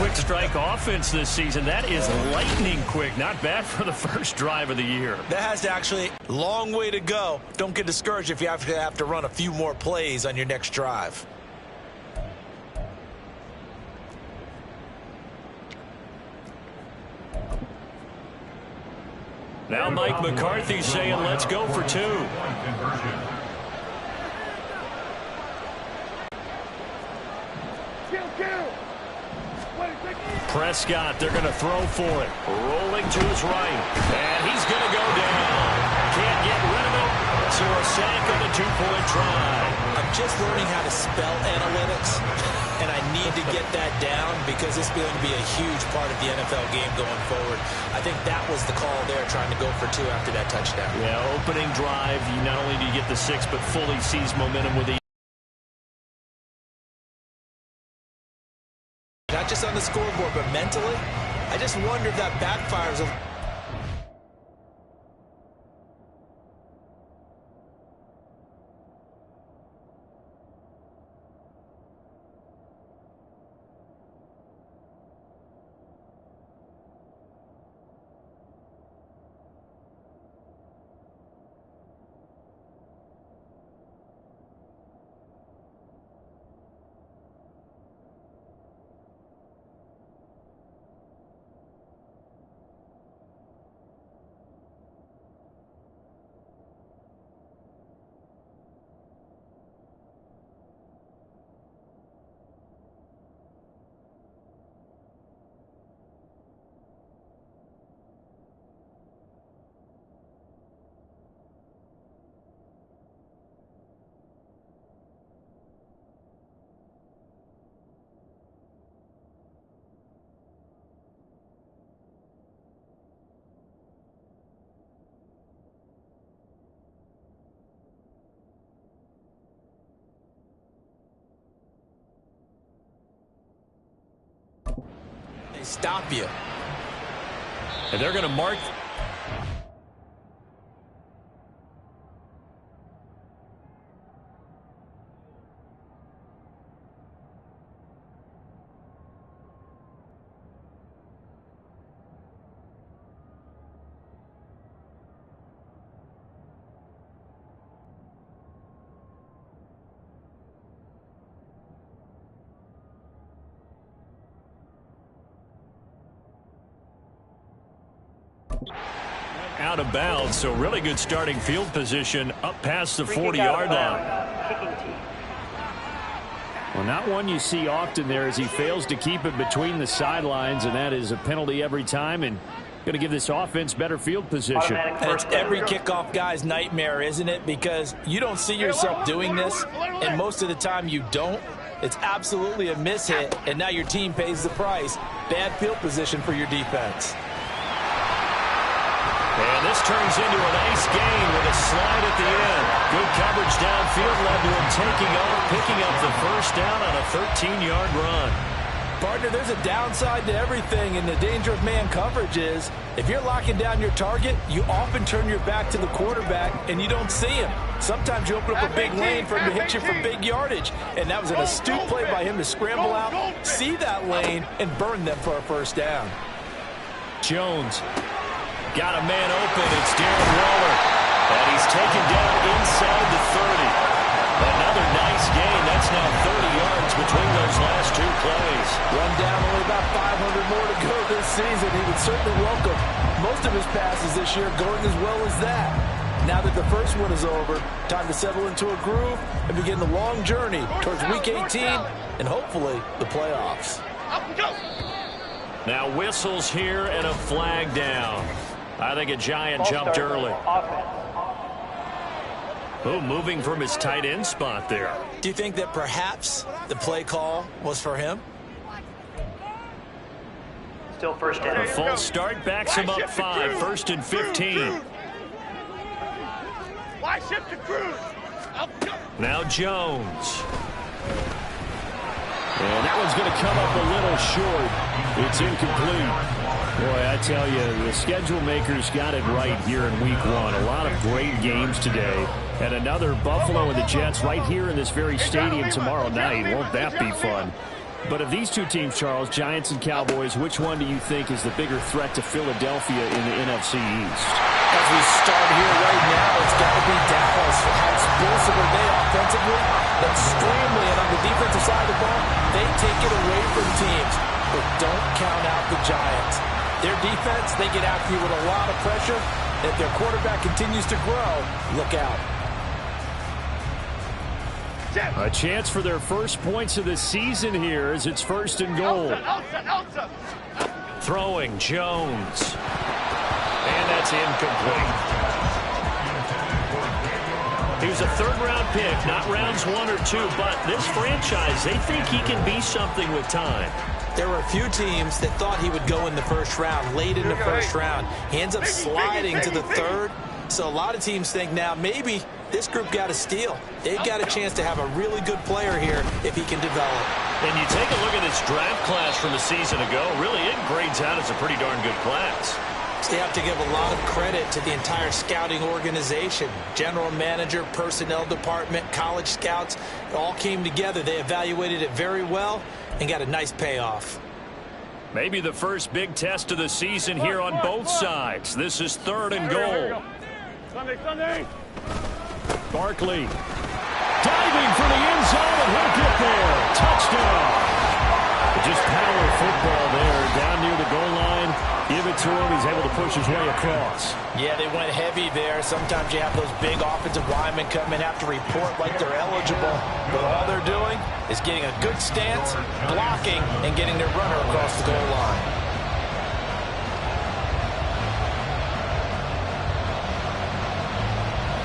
quick strike offense this season. That is lightning quick. Not bad for the first drive of the year. That has to actually a long way to go. Don't get discouraged if you have to run a few more plays on your next drive. Now Mike McCarthy saying let's go for two. Prescott, they're going to throw for it. Rolling to his right. And he's going to go down. Can't get rid of it. So a sack on the two-point try. I'm just learning how to spell analytics, and I need to get that down because it's going to be a huge part of the NFL game going forward. I think that was the call there, trying to go for two after that touchdown. Yeah, opening drive, you not only do you get the 6, but fully seize momentum with the not just on the scoreboard, but mentally. I just wonder if that backfires. They stop you. And they're going to mark. Out of bounds, so really good starting field position up past the 40-yard line. Well, not one you see often there as he fails to keep it between the sidelines, and that is a penalty every time and going to give this offense better field position. And it's every kickoff guy's nightmare, isn't it? Because you don't see yourself doing this, and most of the time you don't. It's absolutely a mishit, and now your team pays the price. Bad field position for your defense. And this turns into a nice gain with a slide at the end. Good coverage downfield led to him taking off, picking up the first down on a 13-yard run. Partner, there's a downside to everything, and the danger of man coverage is if you're locking down your target, you often turn your back to the quarterback and you don't see him. Sometimes you open up a big lane for him to hit you for big yardage, and that was an astute play by him to scramble out, see that lane, and burn them for a first down. Jones got a man open. It's Darren Waller, and he's taken down inside the 30. Another nice gain. That's now 30 yards between those last two plays. Run down, only about 500 more to go this season. He would certainly welcome most of his passes this year going as well as that. Now that the first one is over, time to settle into a groove and begin the long journey towards Week 18 and hopefully the playoffs. Now whistles here and a flag down. I think a giant jumped early. Oh, moving from his tight end spot there. Do you think that perhaps the play call was for him? Still first down. A false start backs him up 5. First and 15. Now Jones. And that one's going to come up a little short. It's incomplete. Boy, I tell you, the schedule makers got it right here in Week 1. A lot of great games today. And another Buffalo and the Jets right here in this very stadium tomorrow night. Won't that be fun? But of these two teams, Charles, Giants and Cowboys, which one do you think is the bigger threat to Philadelphia in the NFC East? As we start here right now, it's got to be Dallas. How explosive are they offensively? Extremely. And on the defensive side of the ball, they take it away from teams. But don't count out the Giants. Their defense, they get after you with a lot of pressure. If their quarterback continues to grow, look out. A chance for their first points of the season here as it's 1st and goal. Throwing Jones. And that's incomplete. He was a third-round pick, not rounds 1 or 2, but this franchise, they think he can be something with time. There were a few teams that thought he would go in the first round, late in the first round. He ends up sliding to the third. So a lot of teams think now maybe this group got a steal. They've got a chance to have a really good player here if he can develop. And you take a look at this draft class from a season ago, really it grades out as a pretty darn good class. So they have to give a lot of credit to the entire scouting organization. General manager, personnel department, college scouts, it all came together. They evaluated it very well and got a nice payoff. Maybe the first big test of the season here on both sides. This is 3rd and goal. Sunday. Barkley diving for the end zone, and he'll get there. Touchdown. Just power football there, down near the goal line. Give it to him. He's able to push his way across. Yeah, they went heavy there. Sometimes you have those big offensive linemen come in, have to report like they're eligible. But all they're doing is getting a good stance, blocking, and getting their runner across the goal line.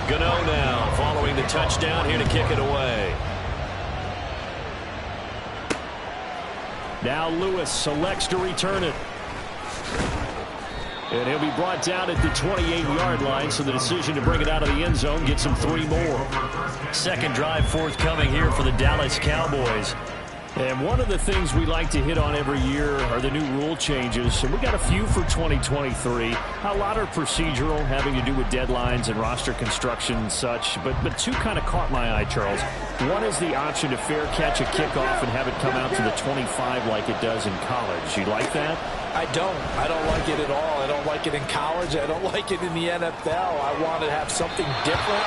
Gano now following the touchdown here to kick it away. Now Lewis selects to return it. And he'll be brought down at the 28-yard line, so the decision to bring it out of the end zone gets him 3 more. Second drive forthcoming here for the Dallas Cowboys. And one of the things we like to hit on every year are the new rule changes. And we got a few for 2023. A lot are procedural, having to do with deadlines and roster construction and such. But 2 kind of caught my eye, Charles. One is the option to fair catch a kickoff and have it come out to the 25 like it does in college. You like that? I don't like it at all. I don't like it in college. I don't like it in the NFL. I want to have something different.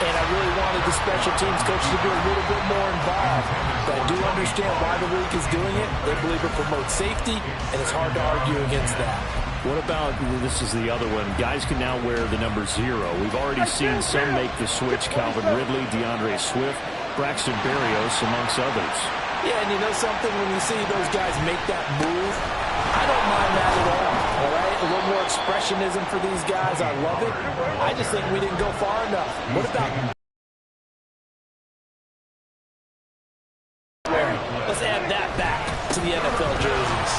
And I really wanted the special teams coach to be a little bit more involved. But I do understand why the league is doing it. They believe it promotes safety, and it's hard to argue against that. What about, this is the other one, guys can now wear the number 0. We've already seen some make the switch, Calvin Ridley, DeAndre Swift, Braxton Berrios, amongst others. Yeah, and you know something, when you see those guys make that move, I don't mind that at all right? A little more expressionism for these guys. I love it. I just think we didn't go far enough. What about... Let's add that back to the NFL jerseys.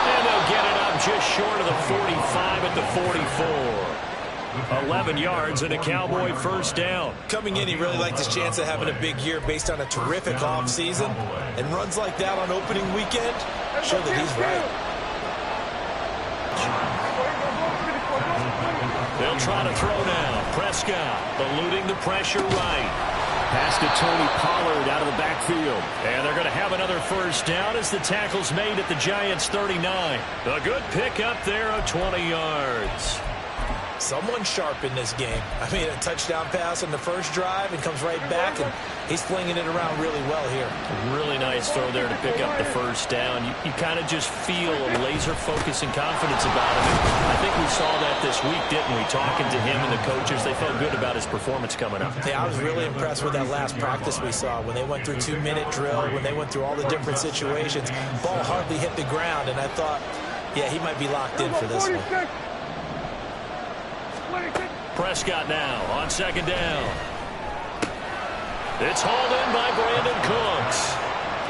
And they'll get it up just short of the 45 at the 44. 11 yards and a Cowboy first down. Coming in, he really liked his chance of having a big year based on a terrific offseason. And runs like that on opening weekend show that he's right. They'll try to throw now. Prescott eluding the pressure right. Pass to Tony Pollard out of the backfield. And they're going to have another first down as the tackle's made at the Giants' 39. A good pickup there of 20 yards. Someone sharp in this game. I mean, a touchdown pass on the first drive and comes right back, and he's flinging it around really well here. Really nice throw there to pick up the first down. You kind of just feel a laser focus and confidence about him. I think we saw that this week, didn't we? Talking to him and the coaches, they felt good about his performance coming up. Yeah, I was really impressed with that last practice we saw when they went through 2-minute drill, when they went through all the different situations. Ball hardly hit the ground, and I thought, yeah, he might be locked in for this one. Prescott now on second down. It's hauled in by Brandon Cooks.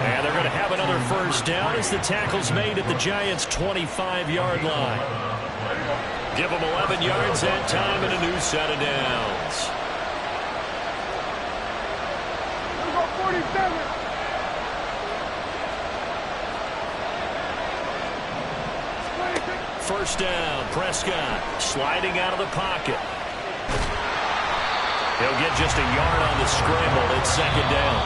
And they're going to have another first down as the tackle's made at the Giants' 25-yard line. Give them 11 yards that time and a new set of downs. First down, Prescott sliding out of the pocket. He'll get just a yard on the scramble. It's second down.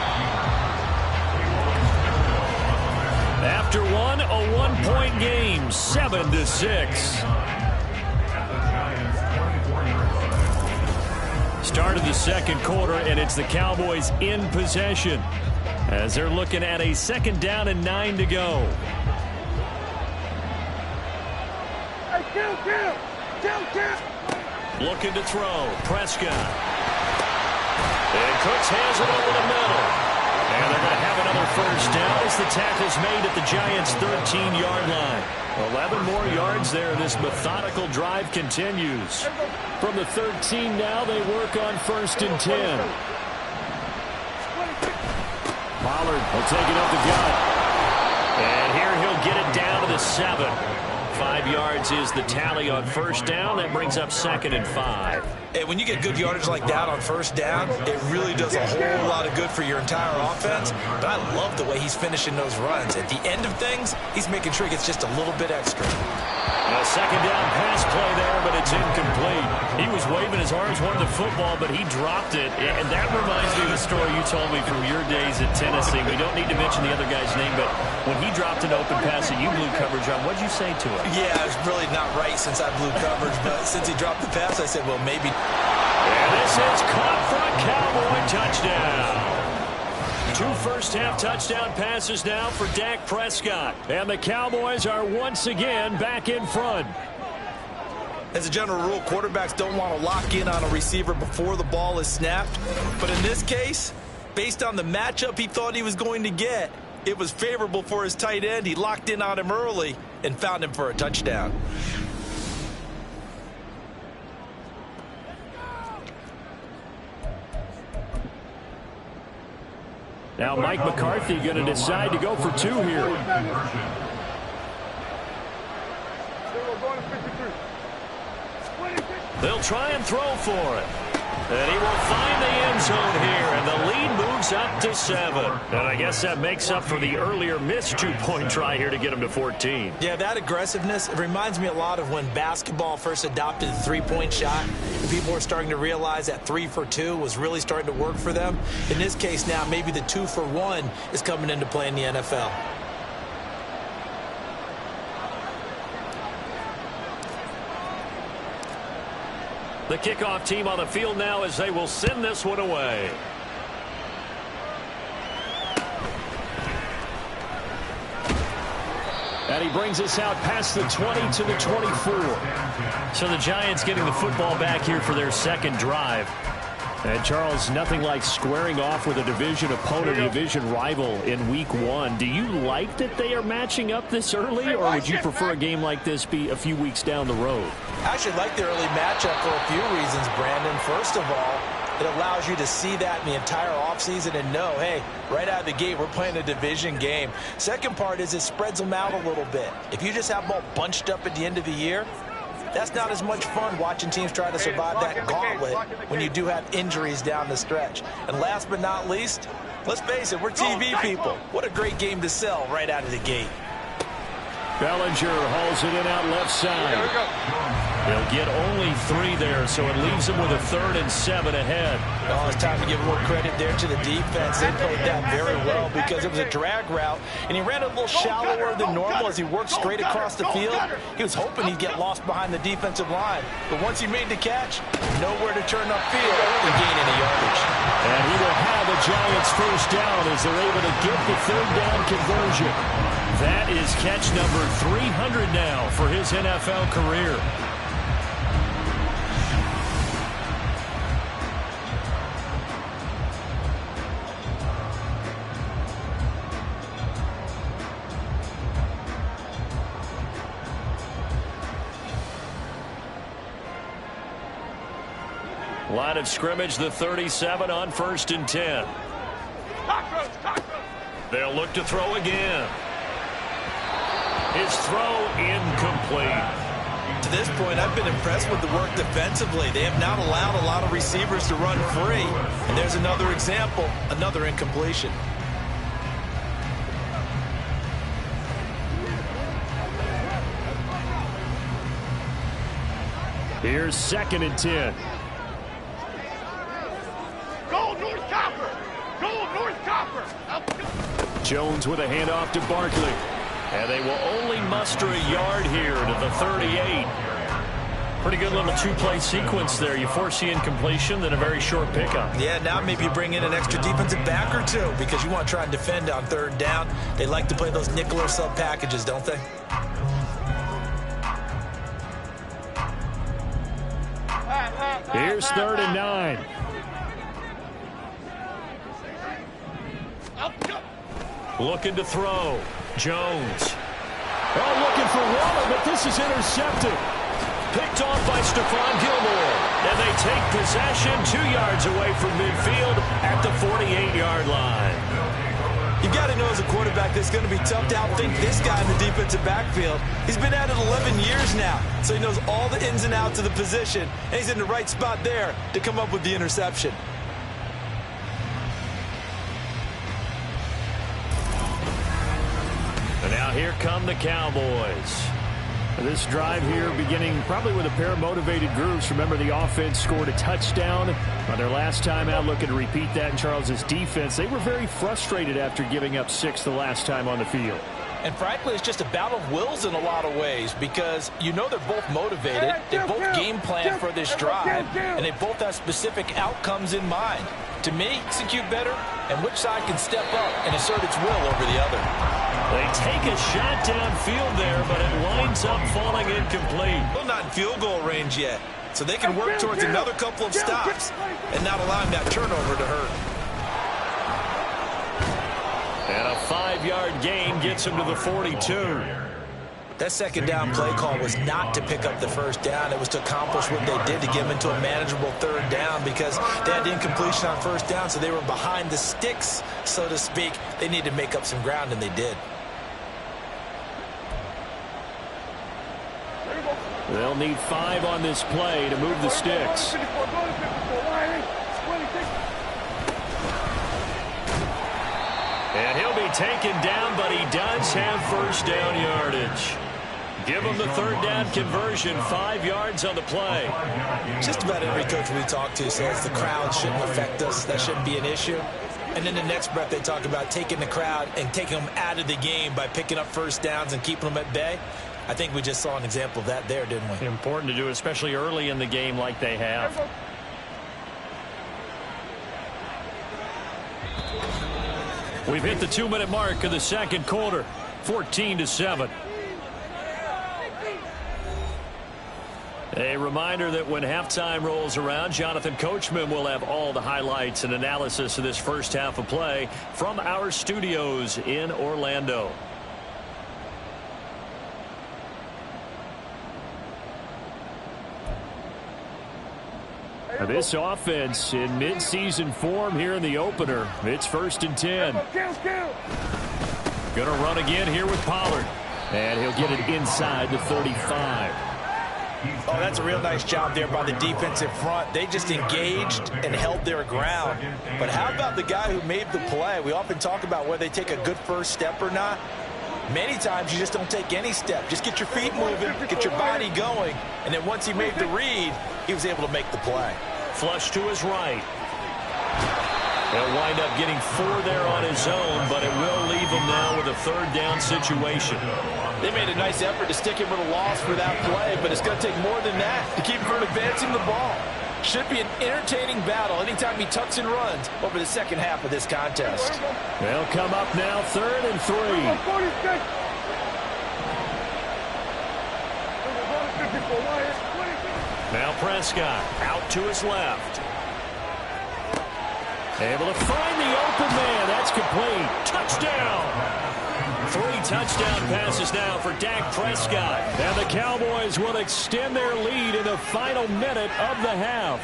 After one, a one-point game, 7-6. Start of the second quarter, and it's the Cowboys in possession as they're looking at a 2nd down and 9 to go. Looking to throw. Prescott. And Cooks has it over the middle. And they're going to have another 1st down as the tackle's made at the Giants' 13-yard line. 11 more yards there. This methodical drive continues. From the 13 now, they work on 1st and 10. Pollard will take it up the gut. And here he'll get it down to the 7. 5 yards is the tally on 1st down. That brings up 2nd and 5. And when you get good yardage like that on 1st down, it really does a whole lot of good for your entire offense. But I love the way he's finishing those runs. At the end of things, he's making sure he gets just a little bit extra. A 2nd down pass play there, but it's incomplete. He was waving his arms, wanted the football, but he dropped it. And that reminds me of the story you told me from your days at Tennessee. We don't need to mention the other guy's name, but when he dropped an open pass that you blew coverage on, what did you say to him? Yeah, it's really not right since I blew coverage, but since he dropped the pass, I said, well, maybe. And this is caught for a Cowboy touchdown. 2 first-half touchdown passes now for Dak Prescott. And the Cowboys are once again back in front. As a general rule, quarterbacks don't want to lock in on a receiver before the ball is snapped. But in this case, based on the matchup he thought he was going to get, it was favorable for his tight end. He locked in on him early and found him for a touchdown. Now Mike McCarthy going to decide to go for 2 here. They'll try and throw for it. And he will find the end zone here, and the lead moves up to 7. And I guess that makes up for the earlier missed 2-point try here to get him to 14. Yeah, that aggressiveness, it reminds me a lot of when basketball first adopted the 3-point shot. And people were starting to realize that 3 for 2 was really starting to work for them. In this case now, maybe the 2 for 1 is coming into play in the NFL. The kickoff team on the field now as they will send this one away. And he brings us out past the 20 to the 24. So the Giants getting the football back here for their 2nd drive. And, Charles, nothing like squaring off with a division opponent, a division rival in Week 1. Do you like that they are matching up this early, or would you prefer a game like this be a few weeks down the road? I actually like the early matchup for a few reasons, Brandon. First of all, it allows you to see that in the entire offseason and know, hey, right out of the gate, we're playing a division game. Second part is it spreads them out a little bit. If you just have them all bunched up at the end of the year, that's not as much fun watching teams try to survive that gauntlet when you do have injuries down the stretch. And last but not least, let's face it, we're TV people. What a great game to sell right out of the gate. Bellinger hauls it in out left side. Here we go. They'll get only 3 there, so it leaves them with a 3rd and 7 ahead. Oh, it's time to give more credit there to the defense. They played that very well because it was a drag route, and he ran a little shallower than normal as he worked straight across the field. He was hoping he'd get lost behind the defensive line, but once he made the catch, nowhere to turn upfield to gain any yardage. And he will have the Giants 1st down as they're able to get the 3rd down conversion. That is catch number 300 now for his NFL career. Line of scrimmage, the 37 on 1st and 10. They'll look to throw again. His throw incomplete. To this point, I've been impressed with the work defensively. They have not allowed a lot of receivers to run free. And there's another example, another incompletion. Here's 2nd and 10. Go North Copper! Go North Copper! Jones with a handoff to Barkley. And they will only muster a yard here to the 38. Pretty good little two-play sequence there. You force the incompletion, then a very short pickup. Yeah, now maybe you bring in an extra defensive back or two because you want to try and defend on third down. They like to play those nickel or sub packages, don't they? Here's 3rd and 9. Looking to throw. Jones. Oh, looking for Waller, but this is intercepted. Picked off by Stephon Gilmore. And they take possession 2 yards away from midfield at the 48-yard line. You got to know as a quarterback that it's going to be tough to outthink this guy in the defensive backfield. He's been at it 11 years now, so he knows all the ins and outs of the position, and he's in the right spot there to come up with the interception. And now here come the Cowboys. This drive here beginning probably with a pair of motivated groups. Remember, the offense scored a touchdown on their last time out. Looking to repeat that in Charles's defense. They were very frustrated after giving up 6 the last time on the field. And frankly, it's just a battle of wills in a lot of ways because you know they're both motivated. They both game plan for this drive, and they both have specific outcomes in mind. To me, execute better, and which side can step up and assert its will over the other. They take a shot downfield there, but it winds up falling incomplete. Well, not in field goal range yet, so they can work towards another couple of stops and not allowing that turnover to hurt. And a 5-yard gain gets them to the 42. That second down play call was not to pick up the first down. It was to accomplish what they did to get them into a manageable third down because they had incompletion on first down, so they were behind the sticks, so to speak. They needed to make up some ground, and they did. They'll need 5 on this play to move the sticks. And he'll be taken down, but he does have first down yardage. Give him the third down conversion, 5 yards on the play. Just about every coach we talk to says the crowd shouldn't affect us. That shouldn't be an issue. And in the next breath, they talk about taking the crowd and taking them out of the game by picking up first downs and keeping them at bay. I think we just saw an example of that there, didn't we? Important to do, especially early in the game like they have. We've hit the 2-minute mark of the second quarter, 14-7. A reminder that when halftime rolls around, Jonathan Coachman will have all the highlights and analysis of this first half of play from our studios in Orlando. This offense in midseason form here in the opener. It's 1st and 10. Going to run again here with Pollard. And he'll get it inside the 35. Oh, that's a real nice job there by the defensive front. They just engaged and held their ground. But how about the guy who made the play? We often talk about whether they take a good first step or not. Many times you just don't take any step. Just get your feet moving, get your body going, and then once he made the read, he was able to make the play. Flush to his right. He'll wind up getting 4 there on his own, but it will leave him now with a third down situation. They made a nice effort to stick him with a loss for that play, but it's going to take more than that to keep him from advancing the ball. Should be an entertaining battle anytime he tucks and runs over the second half of this contest. They'll come up now 3rd and 3. Now Prescott out to his left. Able to find the open man. That's complete. Touchdown. 3 touchdown passes now for Dak Prescott. And the Cowboys will extend their lead in the final minute of the half.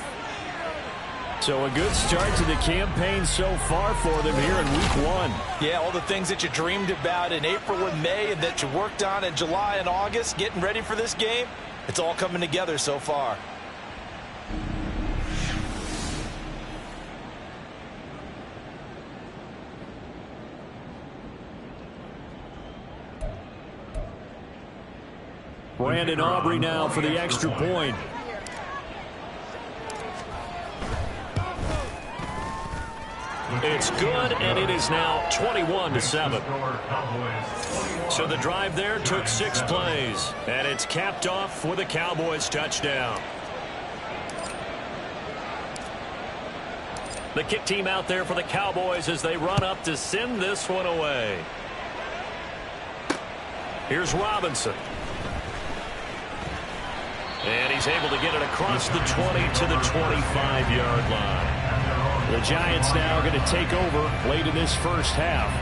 So a good start to the campaign so far for them here in week 1. Yeah, all the things that you dreamed about in April and May and that you worked on in July and August, getting ready for this game, it's all coming together so far. Brandon Aubrey now for the extra point. It's good, and it is now 21-7. So the drive there took 6 plays, and it's capped off with a Cowboys touchdown. The kick team out there for the Cowboys as they run up to send this one away. Here's Robinson. And he's able to get it across the 20 to the 25-yard line. The Giants now are going to take over late in this first half.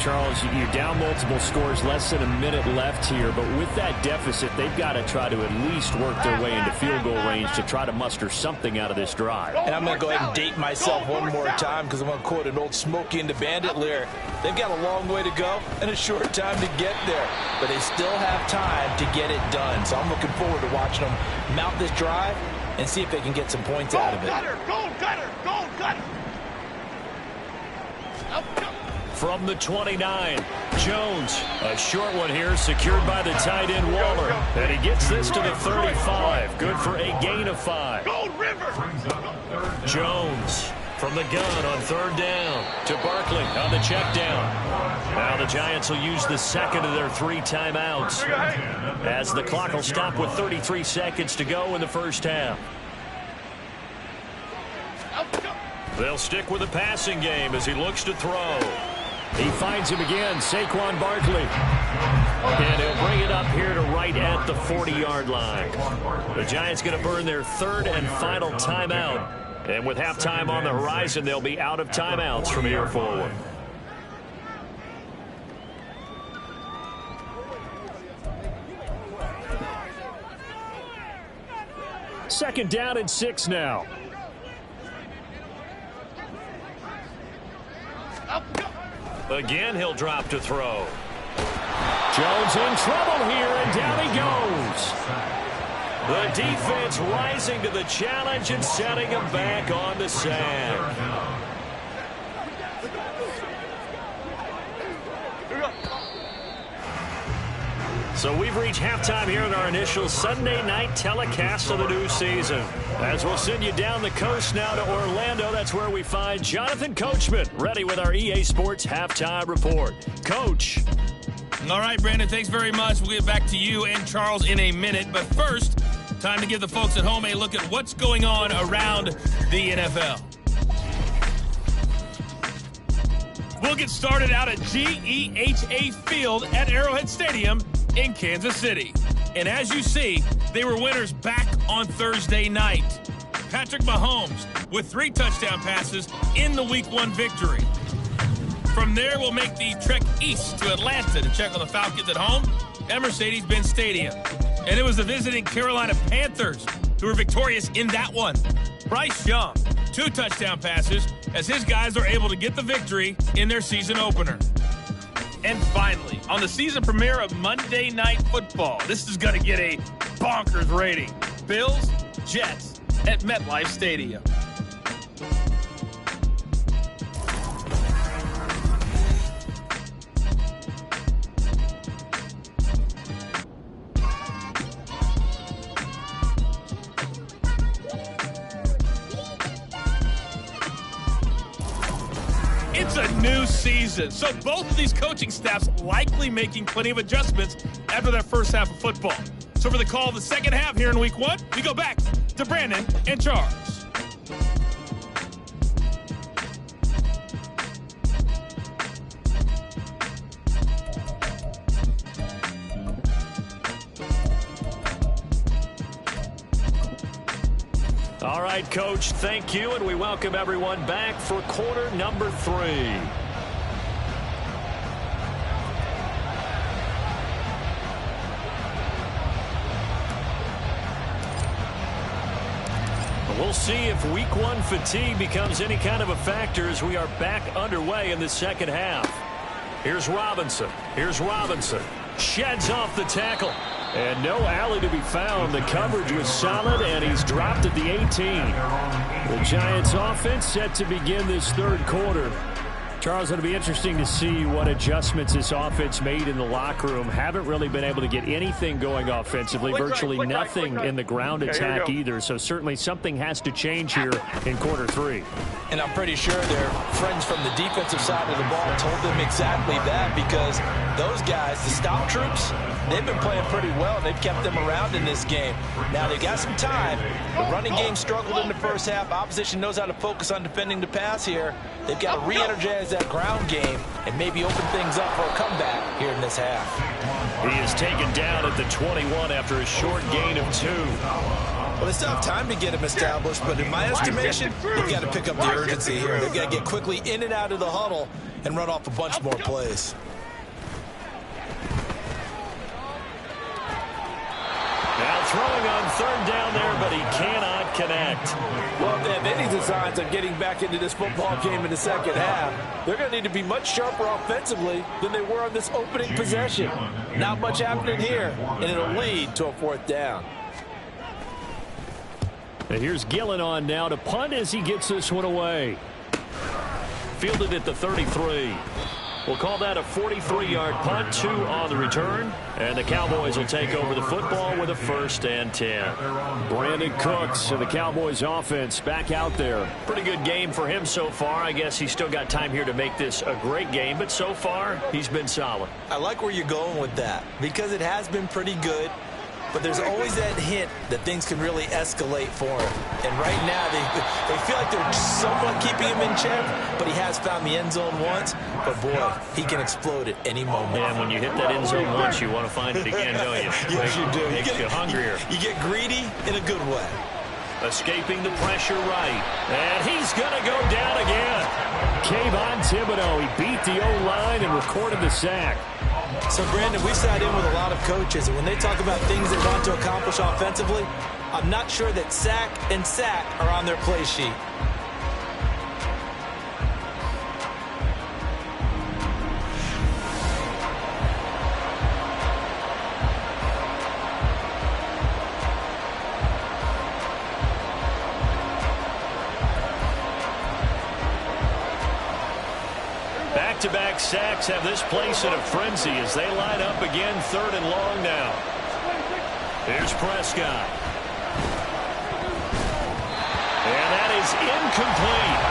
Charles, you're down multiple scores, less than a minute left here, but with that deficit, they've got to try to at least work their way into field goal range to try to muster something out of this drive. And I'm going to go ahead and date myself one more time because I'm going to quote an old Smokey and the Bandit lyric. They've got a long way to go and a short time to get there, but they still have time to get it done. So I'm looking forward to watching them mount this drive and see if they can get some points out of it. Goal cutter, goal cutter. From the 29, Jones, a short one here, secured by the tight end Waller. And he gets this to the 35. Good for a gain of 5. Jones from the gun on 3rd down to Barkley on the check down. Now the Giants will use the second of their 3 timeouts as the clock will stop with 33 seconds to go in the first half. They'll stick with the passing game as he looks to throw. He finds him again, Saquon Barkley. And he'll bring it up here to right at the 40-yard line. The Giants going to burn their 3rd and final timeout. And with halftime on the horizon, they'll be out of timeouts from here forward. Second down and 6 now. Again, he'll drop to throw. Jones in trouble here, and down he goes. The defense rising to the challenge and setting him back on the sack. So we've reached halftime here in our initial Sunday night telecast of the new season. As we'll send you down the coast now to Orlando, that's where we find Jonathan Coachman, ready with our EA Sports Halftime Report. Coach. All right, Brandon, thanks very much. We'll get back to you and Charles in a minute. But first, time to give the folks at home a look at what's going on around the NFL. We'll get started out at GEHA Field at Arrowhead Stadium in Kansas City. And as you see, they were winners back on Thursday night. Patrick Mahomes with 3 touchdown passes in the Week 1 victory. From there, we'll make the trek east to Atlanta to check on the Falcons at home at Mercedes-Benz Stadium. And it was the visiting Carolina Panthers who were victorious in that one. Bryce Young, 2 touchdown passes as his guys are able to get the victory in their season opener. And finally, on the season premiere of Monday Night Football, this is going to get a bonkers rating. Bills, Jets at MetLife Stadium. It's a new season, so both of these coaching staffs likely making plenty of adjustments after their first half of football. So for the call of the second half here in Week 1, we go back to Brandon and Charles. All right, Coach, thank you, and we welcome everyone back for quarter number 3. We'll see if Week 1 fatigue becomes any kind of a factor as we are back underway in the second half. Here's Robinson. Sheds off the tackle. And no alley to be found. The coverage was solid, and he's dropped at the 18. The Giants offense set to begin this third quarter. Charles, it'll be interesting to see what adjustments this offense made in the locker room. Haven't really been able to get anything going offensively, virtually nothing in the ground attack either. So certainly something has to change here in quarter 3. And I'm pretty sure their friends from the defensive side of the ball told them exactly that, because those guys, the stop troops, they've been playing pretty well. They've kept them around in this game. Now they've got some time. The running game struggled in the first half. Opposition knows how to focus on defending the pass here. They've got to re-energize that ground game and maybe open things up for a comeback here in this half. He is taken down at the 21 after a short gain of 2. Well, they still have time to get him established, but in my estimation, they've got to pick up the urgency here. They've got to get quickly in and out of the huddle and run off a bunch more plays. Now throwing on 3rd down there, but he cannot connect. Well, if they have any designs on getting back into this football game in the second half, they're going to need to be much sharper offensively than they were on this opening possession. Not much happening here, and it'll lead to a 4th down. And here's Gillen on now to punt as he gets this one away. Fielded at the 33. We'll call that a 43-yard punt, 2 on the return. And the Cowboys will take over the football with a 1st and 10. Brandon Cooks and the Cowboys offense back out there. Pretty good game for him so far. I guess he's still got time here to make this a great game, but so far he's been solid. I like where you're going with that, because it has been pretty good. But there's always that hint that things can really escalate for him. And right now, they feel like they're somewhat keeping him in check, but he has found the end zone once. But, boy, he can explode at any moment. And when you hit that end zone once, you want to find it again, don't you? Yes, you do. Makes you hungrier. You get greedy in a good way. Escaping the pressure right. And he's going to go down again. Kayvon Thibodeau, he beat the O-line and recorded the sack. So, Brandon, we've sat in with a lot of coaches, and when they talk about things they want to accomplish offensively, I'm not sure that sack and sack are on their play sheet. Back-to-back sacks have this place in a frenzy as they line up again 3rd and long now. Here's Prescott. And that is incomplete.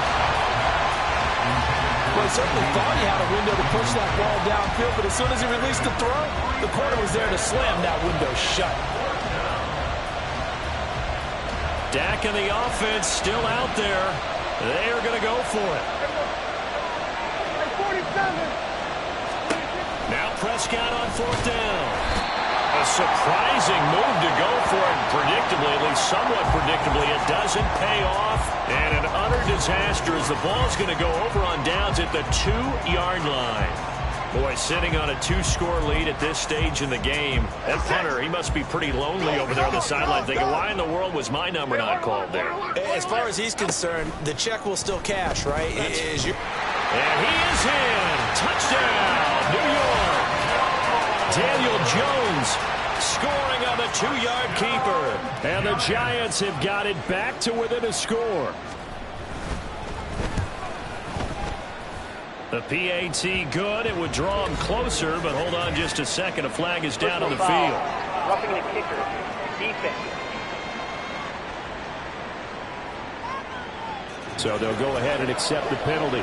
Well, he certainly thought he had a window to push that ball downfield, but as soon as he released the throw, the corner was there to slam that window shut. Dak and the offense still out there. They are going to go for it. Now Prescott on 4th down. A surprising move to go for it. Predictably, at least somewhat predictably, it doesn't pay off. And an utter disaster as the ball's going to go over on downs at the 2-yard line. Boy, sitting on a 2-score lead at this stage in the game. That punter, he must be pretty lonely over there on the sideline thinking, why in the world was my number not called there? As far as he's concerned, the check will still cash, right? And he is in. Touchdown, New York. Daniel Jones scoring on the 2-yard keeper. And the Giants have got it back to within a score. The PAT good. It would draw him closer, but hold on just a second. A flag is down on the field. Roughing the kicker. Defense. So they'll go ahead and accept the penalty.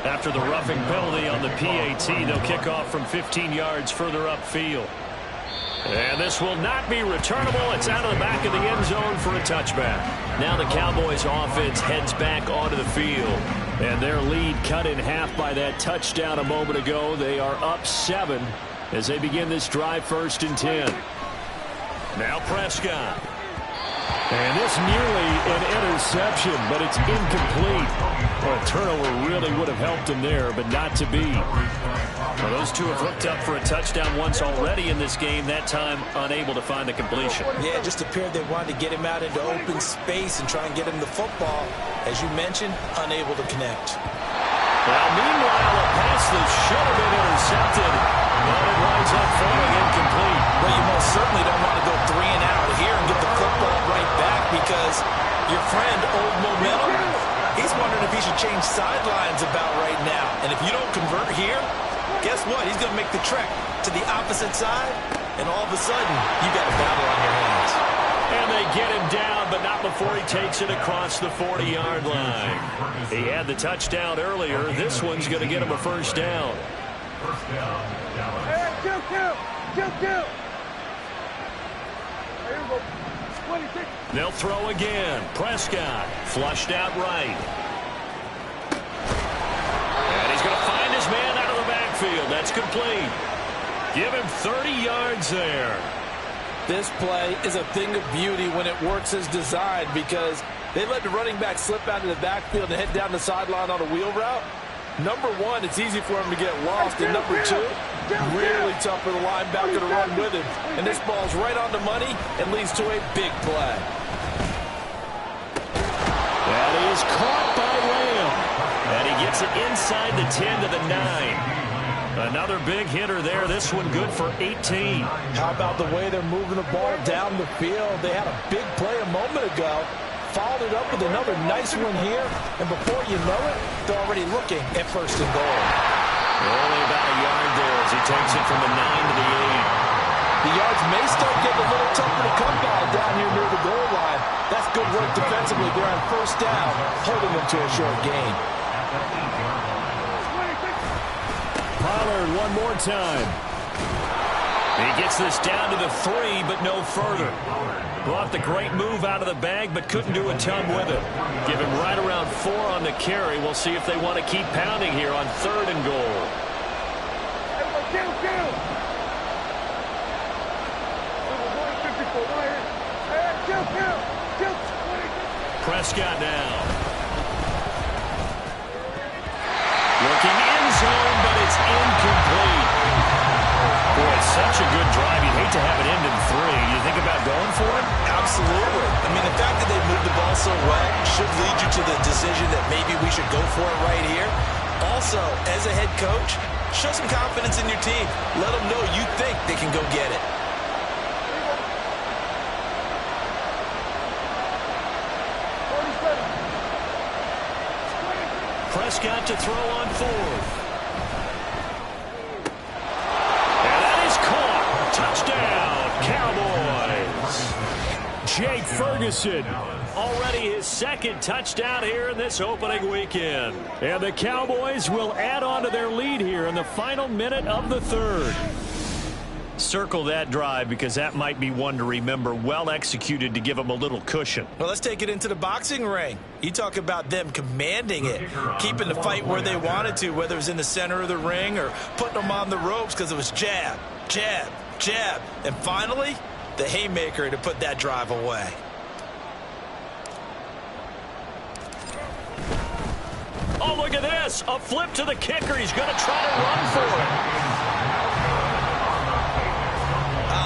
After the roughing penalty on the PAT, they'll kick off from 15 yards further upfield. And this will not be returnable. It's out of the back of the end zone for a touchback. Now the Cowboys offense heads back onto the field. And their lead cut in half by that touchdown a moment ago. They are up 7 as they begin this drive 1st and 10. Now Prescott. And this nearly an interception, but it's incomplete. Well, a turnover really would have helped him there, but not to be. Well, those two have hooked up for a touchdown once already in this game, that time unable to find the completion. Yeah, it just appeared they wanted to get him out into open space and try and get him the football. As you mentioned, unable to connect. Well, meanwhile, a pass that should have been intercepted, but it winds up falling incomplete. Well, you most certainly don't want to go 3 and out here and get the football right back, because your friend, Old Momentum, he's wondering if he should change sidelines about right now. And if you don't convert here, guess what? He's going to make the trek to the opposite side, and all of a sudden, you got a battle on your hands. And they get him down, but not before he takes it across the 40-yard line. He had the touchdown earlier. This one's going to get him a first down. Hey, kill. They'll throw again. Prescott flushed out right. And he's going to find his man out of the backfield. That's complete. Give him 30 yards there. This play is a thing of beauty when it works as designed because they let the running back slip out of the backfield and head down the sideline on a wheel route. Number one, it's easy for him to get lost. And number two, really tough for the linebacker to run with him. And this ball's right on the money and leads to a big play. That is caught by Lamb. And he gets it inside the 10 to the 9. Another big hitter there. This one good for 18. How about the way they're moving the ball down the field? They had a big play a moment ago. Followed it up with another nice one here. And before you know it, they're already looking at first and goal. Only about a yard there as he takes it from the 9 to the 8. The yards may start getting a little tougher to come by down here near the goal line. That's good work defensively there on first down, holding them to a short gain. Pollard one more time. He gets this down to the 3, but no further. Brought the great move out of the bag, but couldn't do a ton with it. Give him right around 4 on the carry. We'll see if they want to keep pounding here on 3rd and goal. Prescott now. Looking end zone, but it's incomplete. Boy, such a good drive. You'd hate to have it end in 3. You think about going for it? Absolutely. I mean, the fact that they moved the ball so well should lead you to the decision that maybe we should go for it right here. Also, as a head coach, show some confidence in your team. Let them know you think they can go get it. Prescott to throw on 4th. And that is caught. Touchdown, Cowboys. Jake Ferguson, already his 2nd touchdown here in this opening weekend. And the Cowboys will add on to their lead here in the final minute of the 3rd. Circle that drive because that might be one to remember. Well executed to give them a little cushion. Well, let's take it into the boxing ring. You talk about them commanding it, keeping the fight where they wanted to, whether it was in the center of the ring or putting them on the ropes because it was jab, jab, jab. And finally, the haymaker to put that drive away. Oh, look at this. A flip to the kicker. He's going to try to run for it.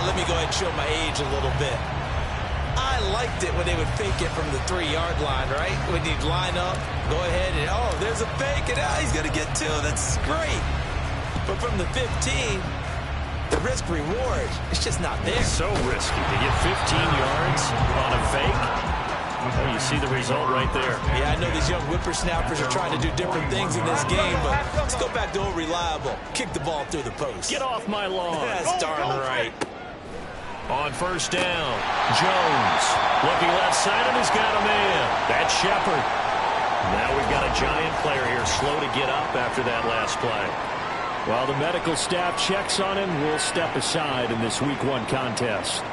Let me go ahead and show my age a little bit. I liked it when they would fake it from the 3-yard line, right? When you'd line up, go ahead and, oh, there's a fake, and he's going to get 2. That's great. But from the 15, the risk-reward, it's just not there. It's so risky to get 15 yards on a fake. Oh, you see the result right there. Yeah, I know these young whippersnappers are trying to do different things in this game, but let's go back to old reliable. Kick the ball through the post. Get off my lawn. That's darn right. On first down, Jones looking left side and he's got a man. That's Shepard. Now we've got a giant player here, slow to get up after that last play. While the medical staff checks on him, we'll step aside in this Week 1 contest.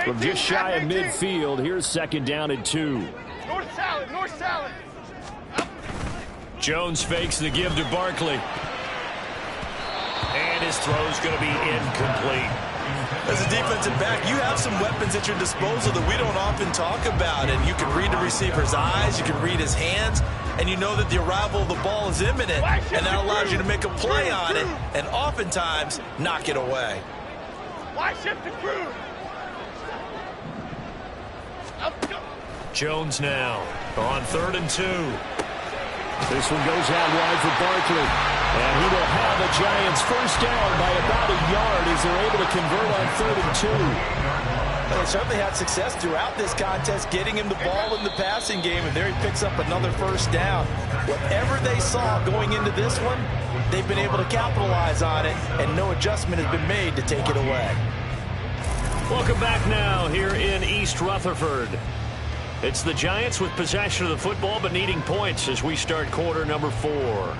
From just shy of midfield, here's 2nd down and 2. North salad. Jones fakes the give to Barkley. And his throw's going to be incomplete. As a defensive back, you have some weapons at your disposal that we don't often talk about. And you can read the receiver's eyes, you can read his hands, and you know that the arrival of the ball is imminent. And that allows you to make a play on it and oftentimes knock it away. Why shift the crew? Jones now on 3rd and 2. This one goes out wide for Barkley. And he will have the Giants first down by about a yard as they're able to convert on 3rd and 2. Well, they certainly had success throughout this contest, getting him the ball in the passing game, and there he picks up another first down. Whatever they saw going into this one, they've been able to capitalize on it, and no adjustment has been made to take it away. Welcome back now here in East Rutherford. It's the Giants with possession of the football but needing points as we start quarter number 4.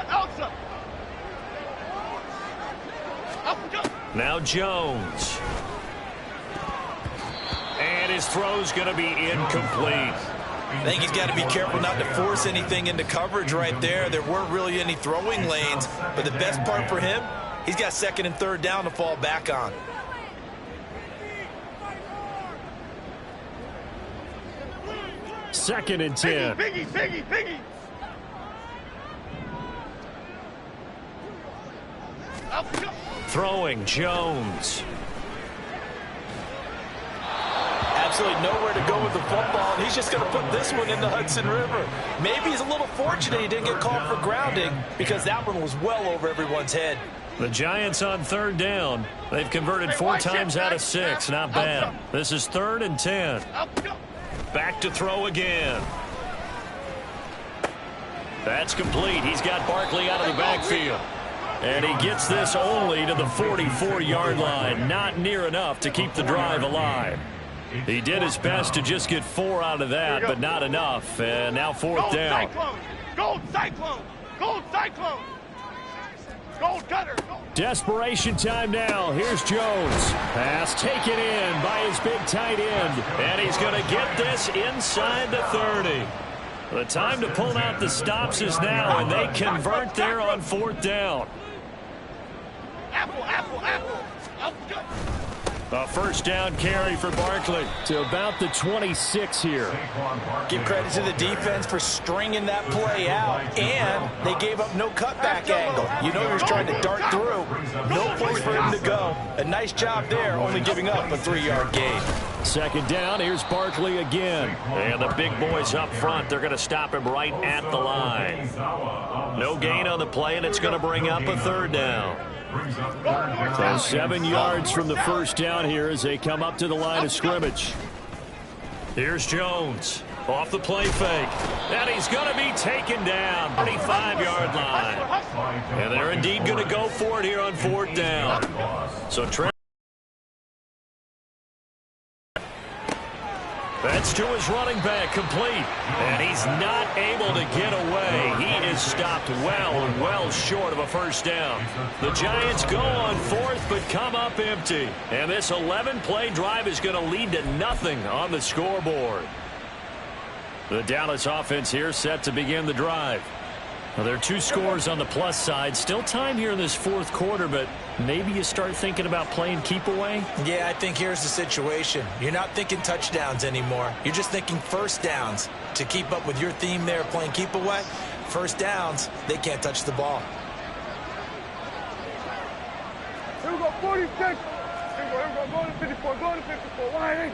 Elsa! Now Jones. And his throw's going to be incomplete. I think he's got to be careful not to force anything into coverage right there. There weren't really any throwing lanes, but the best part for him, he's got second and third down to fall back on. Second and 10. Biggie! Throwing Jones. Absolutely nowhere to go with the football, and he's just going to put this one in the Hudson River. Maybe he's a little fortunate he didn't get called for grounding because that one was well over everyone's head. The Giants on third down. They've converted 4 times out of 6. Not bad. This is 3rd and 10. Back to throw again. That's complete. He's got Barkley out of the backfield. And he gets this only to the 44-yard line. Not near enough to keep the drive alive. He did his best to just get 4 out of that, but not enough. And now 4th down. Gold Cyclone! Gold Cutter! Desperation time now. Here's Jones. Pass taken in by his big tight end. And he's going to get this inside the 30. The time to pull out the stops is now, and they convert there on 4th down. Apple! A first down carry for Barkley to about the 26 here. Give credit to the defense for stringing that play out, and they gave up no cutback angle. You know he was trying to dart through. No place for him to go. A nice job there, only giving up a 3-yard gain. Second down, here's Barkley again. And the big boys up front, they're going to stop him right at the line. No gain on the play, and it's going to bring up a 3rd down. So 7 yards from the first down here as they come up to the line of scrimmage. Here's Jones off the play fake. And he's going to be taken down. 35-yard line. And they're indeed going to go for it here on 4th down. So that's to his running back, complete. And he's not able to get away. He is stopped well short of a first down. The Giants go on 4th, but come up empty. And this 11-play drive is going to lead to nothing on the scoreboard. The Dallas offense here set to begin the drive. Well, there are 2 scores on the plus side. Still time here in this 4th quarter, but maybe you start thinking about playing keep away? Yeah, I think here's the situation. You're not thinking touchdowns anymore. You're just thinking first downs. To keep up with your theme there, playing keep away, first downs, they can't touch the ball. Here we go, 46. Here we go, go to 54, wide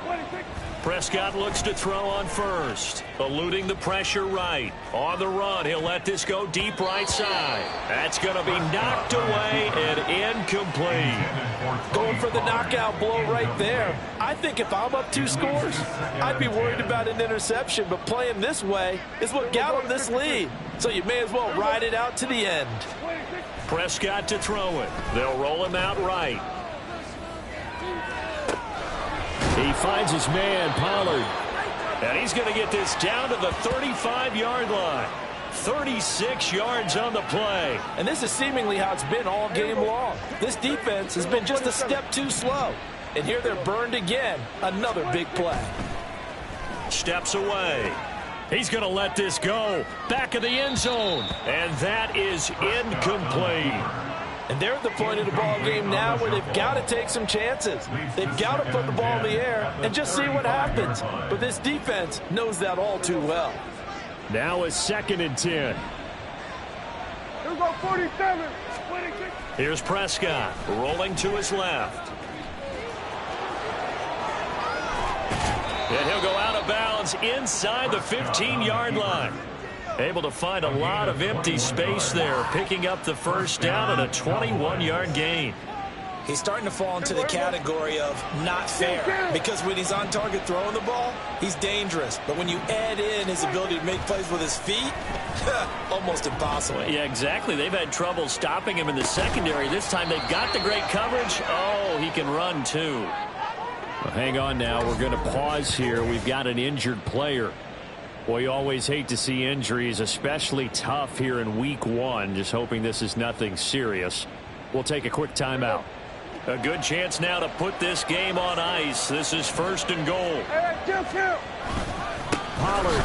26. Prescott looks to throw on first. Eluding the pressure right. On the run, he'll let this go deep right side. That's going to be knocked away and incomplete. Going for the knockout blow right there. I think if I'm up 2 scores, I'd be worried about an interception, but playing this way is what got him this lead. So you may as well ride it out to the end. Prescott to throw it. They'll roll him out right. He finds his man, Pollard. And he's going to get this down to the 35-yard line. 36 yards on the play. And this is seemingly how it's been all game long. This defense has been just a step too slow. And here they're burned again. Another big play. Steps away. He's going to let this go. Back of the end zone. And that is incomplete. And they're at the point of the ball game now where they've got to take some chances. They've got to put the ball in the air and just see what happens. But this defense knows that all too well. Now a 2nd and 10. Here we go, 47. 26. Here's Prescott rolling to his left. And he'll go out of bounds inside the 15-yard line. Able to find a lot of empty space there, picking up the first down and a 21-yard gain. He's starting to fall into the category of not fair, because when he's on target throwing the ball, he's dangerous. But when you add in his ability to make plays with his feet, almost impossible. Yeah, exactly. They've had trouble stopping him in the secondary. This time they've got the great coverage. Oh, he can run too. Well, hang on now. We're going to pause here. We've got an injured player. Well, you always hate to see injuries, especially tough here in week 1. Just hoping this is nothing serious. We'll take a quick timeout. A good chance now to put this game on ice. This is 1st and goal. Pollard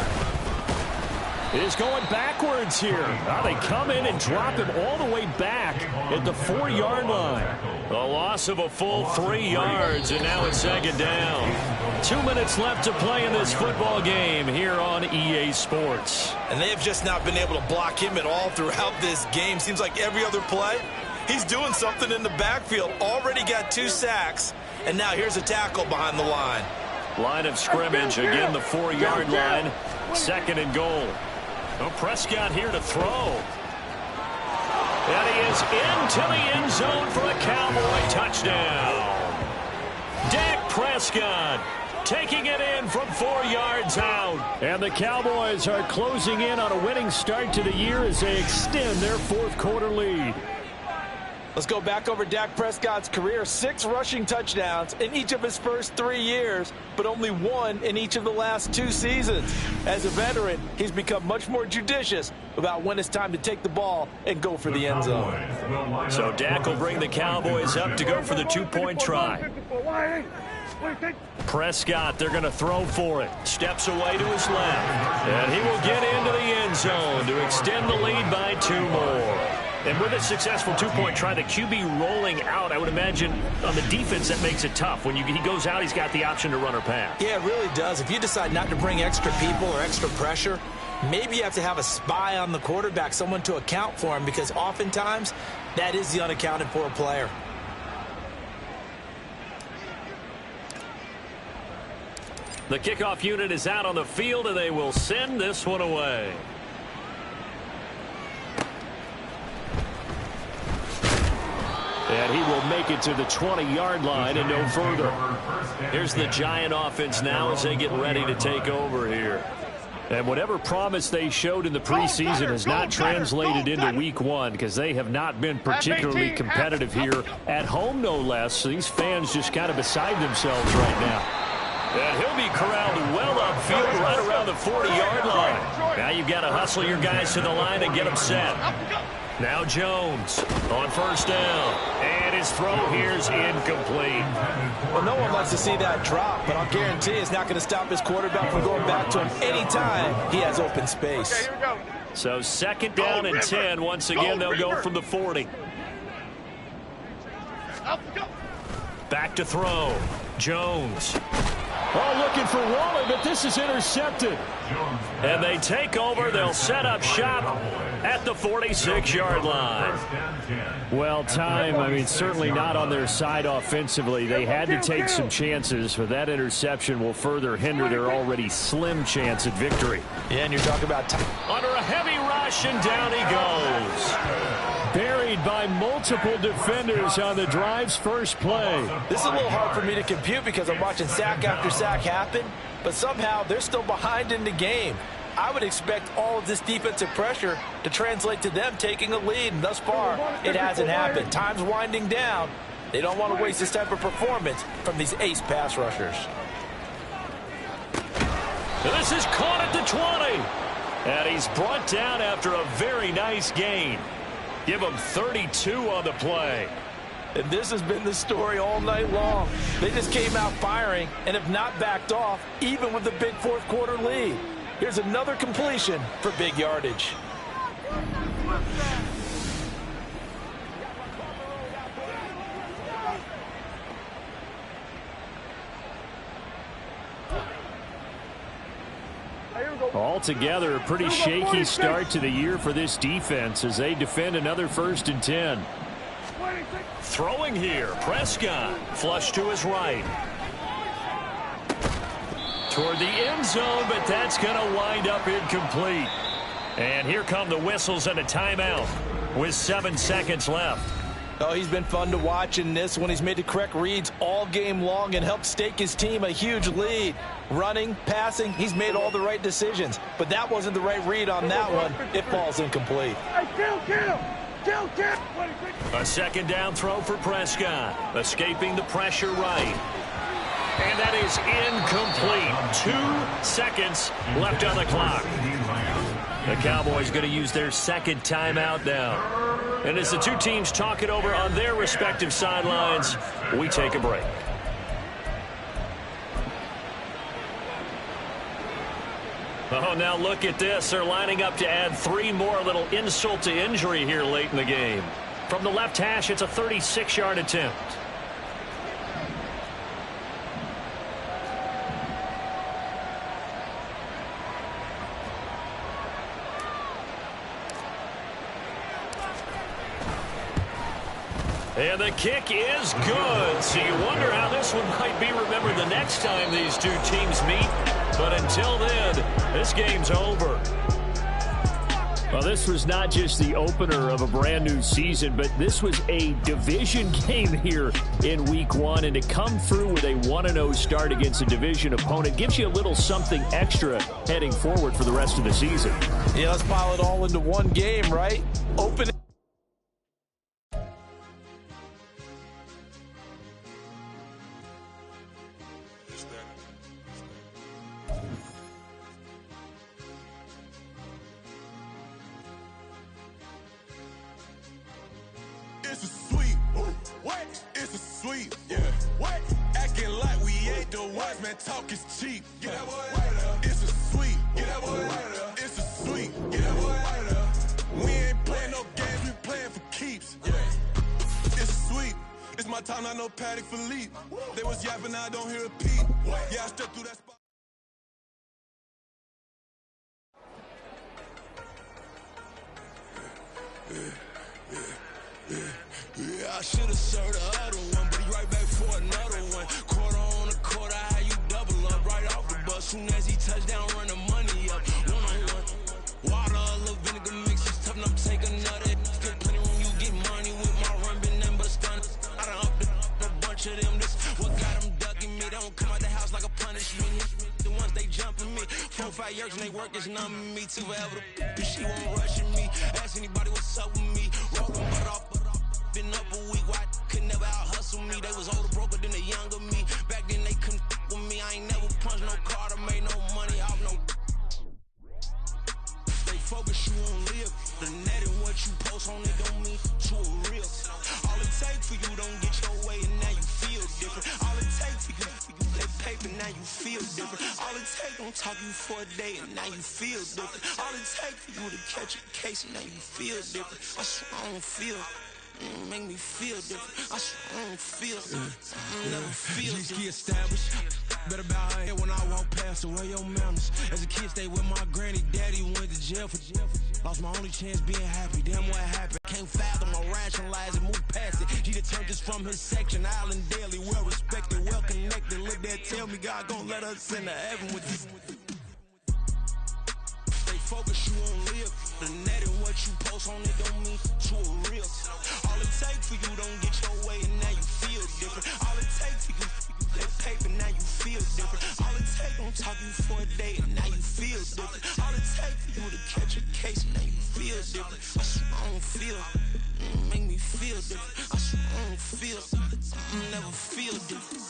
is going backwards here. Now they come in and drop him all the way back at the 4-yard line. A loss of a full 3 yards, and now it's 2nd down. 2 minutes left to play in this football game here on EA Sports. And they have just not been able to block him at all throughout this game. Seems like every other play, he's doing something in the backfield. Already got 2 sacks, and now here's a tackle behind the line. Line of scrimmage, again the 4-yard line. 2nd and goal. No Prescott here to throw. And he is into the end zone for a Cowboy touchdown. Dak Prescott taking it in from 4 yards out. And the Cowboys are closing in on a winning start to the year as they extend their 4th quarter lead. Let's go back over Dak Prescott's career. 6 rushing touchdowns in each of his first 3 years, but only 1 in each of the last 2 seasons. As a veteran, he's become much more judicious about when it's time to take the ball and go for the end zone. So Dak will bring the Cowboys up to go for the 2-point try. Prescott, they're going to throw for it. Steps away to his left. And he will get into the end zone to extend the lead by 2 more. And with a successful 2-point try, the QB rolling out, I would imagine on the defense that makes it tough. When he goes out, he's got the option to run or pass. Yeah, it really does. If you decide not to bring extra people or extra pressure, maybe you have to have a spy on the quarterback, someone to account for him, because oftentimes that is the unaccounted for player. The kickoff unit is out on the field, and they will send this one away. And he will make it to the 20-yard line and no further. Here's the Giant offense now as they get ready to take over here. And whatever promise they showed in the preseason has not translated into week 1, because they have not been particularly competitive here at home, no less. So these fans just kind of beside themselves right now. And he'll be corralled well upfield right around the 40-yard line. Now you've got to hustle your guys to the line and get them set. Now Jones on 1st down. And his throw here's incomplete. Well, no one wants to see that drop, but I'll guarantee it's not going to stop his quarterback from going back to him anytime he has open space. So 2nd down and 10. Once again, they'll go from the 40. Back to throw. Jones. Oh, looking for Waller, but this is intercepted. And they take over. They'll set up shop at the 46-yard line. Well, certainly not on their side offensively. They had to take some chances, but that interception will further hinder their already slim chance at victory. Yeah, and you're talking about time. Under a heavy rush, and down he goes. Buried by multiple defenders on the drive's first play. This is a little hard for me to compute because I'm watching sack after sack happen, but somehow they're still behind in the game. I would expect all of this defensive pressure to translate to them taking a lead, and thus far, it hasn't happened. Time's winding down. They don't want to waste this type of performance from these ace pass rushers. This is caught at the 20. And he's brought down after a very nice gain. Give him 32 on the play. And this has been the story all night long. They just came out firing and have not backed off, even with the big 4th quarter lead. Here's another completion for big yardage. Altogether, a pretty shaky start to the year for this defense as they defend another 1st and 10. Throwing here, Prescott, flush to his right. toward the end zone, but that's going to wind up incomplete. And here come the whistles and a timeout with 7 seconds left. Oh, he's been fun to watch in this one. He's made the correct reads all game long and helped stake his team a huge lead. Running, passing, he's made all the right decisions. But that wasn't the right read on that one. It falls incomplete. Hey, kill! A second down throw for Prescott. Escaping the pressure right. And that is incomplete. 2 seconds left on the clock. The Cowboys going to use their second timeout now. And as the two teams talk it over on their respective sidelines, we take a break. Oh, now look at this. They're lining up to add 3 more. Little insult to injury here late in the game. From the left hash, it's a 36-yard attempt. And the kick is good. So you wonder how this one might be remembered the next time these two teams meet. But until then, this game's over. Well, this was not just the opener of a brand new season, but this was a division game here in week 1. And to come through with a 1-0 start against a division opponent gives you a little something extra heading forward for the rest of the season. Yeah, let's pile it all into one game, right? Open. It's a sweep. What? It's a sweep. Yeah. What? Acting like we ain't the ones, man. Talk is cheap. Get that boy right up. It's a sweep. Get that boy right up. It's a sweep. Get that boy right up. We ain't playing no games. We playing for keeps. Yeah. It's a sweep. It's my time. Not no Paddock Philippe. They was yapping. I don't hear a peep. Yeah, I stepped through that spot. Yeah, I should have served the other one, but he right back for another one. Quarter on the quarter, how you double up right off the bus. Soon as he touch down, run the money up. One-on-one. Water, a little vinegar mix, it's tough enough to take another. Still plenty room, you get money with my run, been nothing but a stun. I done upped a bunch of them. This what got them ducking me. They don't come out the house like a punishment. The ones they jumping me. 4 or 5 years and they work is numbing me. Too forever, she won't rushing me. Ask anybody what's up with me. Rolling butt off. Been up a week, why could never out hustle me? They was older, broker than the younger me. Back then they couldn't with me. I ain't never punched no card or made no money off no. Stay focused, you won't live. The net and what you post on it don't mean to a real. All it takes for you don't get your way and now you feel different. All it takes for you that paper, now you feel different. All it takes don't talk you for a day and now you feel different. All it takes for you to catch a case and now you feel different. I swear I don't feel. Make me feel different. I swear I don't feel. I never feel different. Established. Better bow her head when I walk past away your mountains. As a kid, stayed with my granny, daddy went to jail for jail. Lost my only chance being happy. Damn, what happened? Can't fathom or rationalize it, move past it. He turned this from his section, Island Daily, well respected, well connected. Look there, tell me God gon' let us into heaven with this. Stay focused, you won't live. The net and what you post on it don't mean to a real. All it takes for you don't get your way and now you feel different. All it takes for you that paper, now you feel different. All it takes don't talk you for a day and now you feel different. All it takes for you to catch a case and now you feel different. I swear I don't feel. Make me feel different. I swear I don't feel. I never feel different.